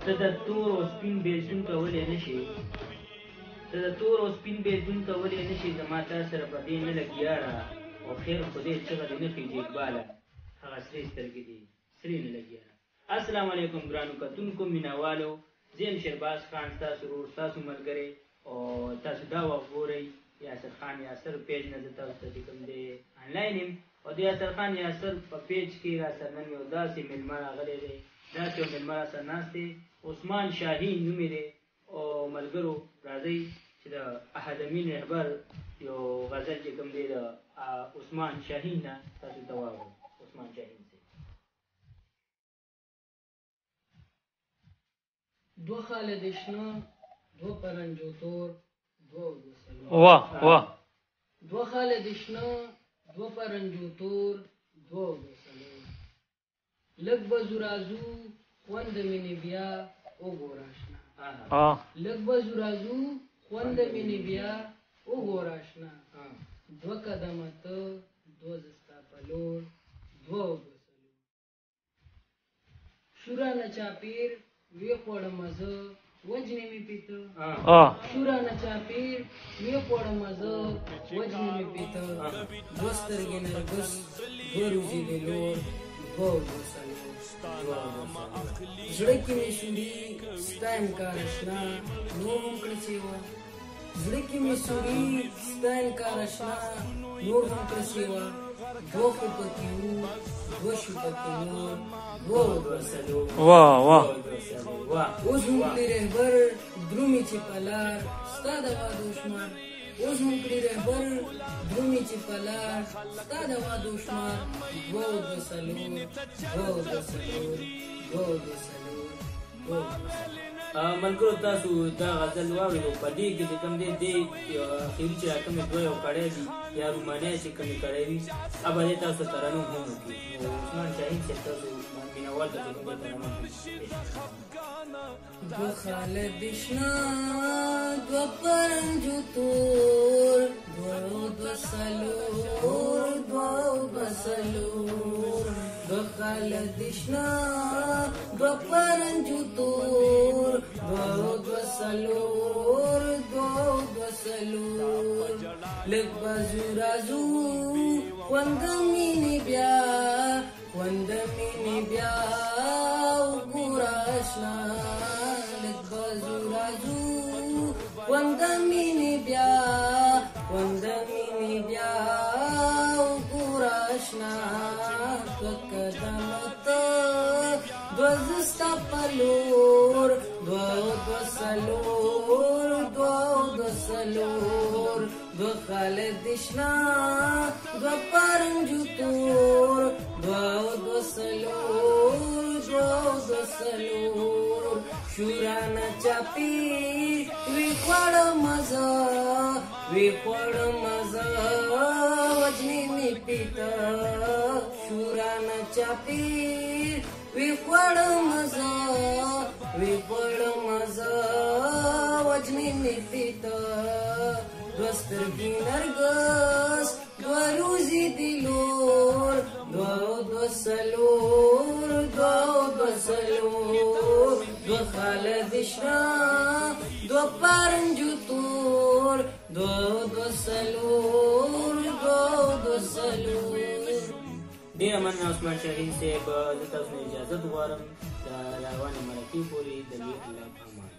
ته د تور او سپین بیلتون کولی نه شي ته د تور او سپین بیلتون کولی نه شي زما تا سره په دې نه لګیاړه او خیر خدای چغه دې نه خېږي اقباله هغه سرې سترګې دي سرې نه لګیاړه. السلام علیکم ګرانو کتونکو مینهوالو، زه یم شهباز خان ستاسو ورور ستاسو ملګری او تاسو دا وخت ګورئ یاسر خان یاسر پیج نه زه تاسو ته چې کوم دی آنلاین یم او د یاسر خان یاسر په پیج کې راسره نن یو داسې مېلمه راغلی دی، داسې یو مېلمه راسره ناست دی، عثمان شاهین نوم یې دی. او ملګرو راځئ چې د احد امین رهبر یو غزل چې کوم دی د عثمان شاهین نه تاسو ته واورو. عثمان شاهین دو خالد شنه دو پرنجو تور دو سلو واه واه دو خالد شنه دو پرنجو تور دو سلو لږ به زو راځو خوند مینې بیا وګوره اشنا لږ به زو راځو خوند مینې بیا وګوره اشنا دوه قدمه ته دوه زه ستا په لور دوه سلو شوره نه چاپیر وی خوړم زه وجنې مې پیته شوره نه چاپیر وی خوړم زه وجنې مې پیته دوه سترګې نرګس دوه روزې د لور دوه سلو زړه کې مې سوري ستا انکار اشنا نور هم کړه سیوا زړه کې مې سوري ستا انکار اشنا نور هم کړه سیوا دوه خو پکې وو دوه شو پکې نور دوه سلو واه واه اوس هم کړي رهبر درومي چې په لار ستا د وادو شمار اوس هم کړي رهبر درومي چې په لار ستا د وادو شمار دوه سلو دوه سلو دوه سلو ملګرو تاسو دا غزل واورېدو په دې کې چې کوم دی دې اخري چې کومې دوه یو کړی دي یا رومانۍ چې کومې کړی وي هغه به دې تاسو ترنم هم وکړي. عثمان شاهین صاحب تاسو مینهوال ته چې کوم دی ترنم دو خالد شنه دو پرنجو تور دو سلور دو سلور دو خالد شنه دو پرنجو تور دو سلور دو سلور لږ به زو راځو خوند مینې بیا خوند مینې بیا وګوره اشنا لږ به زو راځو خوند مینې بیا خوند مینې بیا وګوره اشنا دوه قدمه ته دوه زه ستا په لور دوه سلور دوه سلور دوه خالد شنه دوه پرنجو تور دوه سلور دوه سلور شوره نه چاپیر وی خوړم زه وی خوړم زه وجنې مې پیته شوره نه چاپیر وی خوړم زه وی خوړم زه وجنې مې پیته دوه سترګې نرګس دوه روزې د لور دوه سلور دوه سلور دوه خالد شنه دوه پرنجو تور دوه سلور دوه سلور. ډېره مننه عثمان شاهین صاحب، زه تاسو نه اجازت غواړم د روانې مرکې پورې د لوی الله په امان.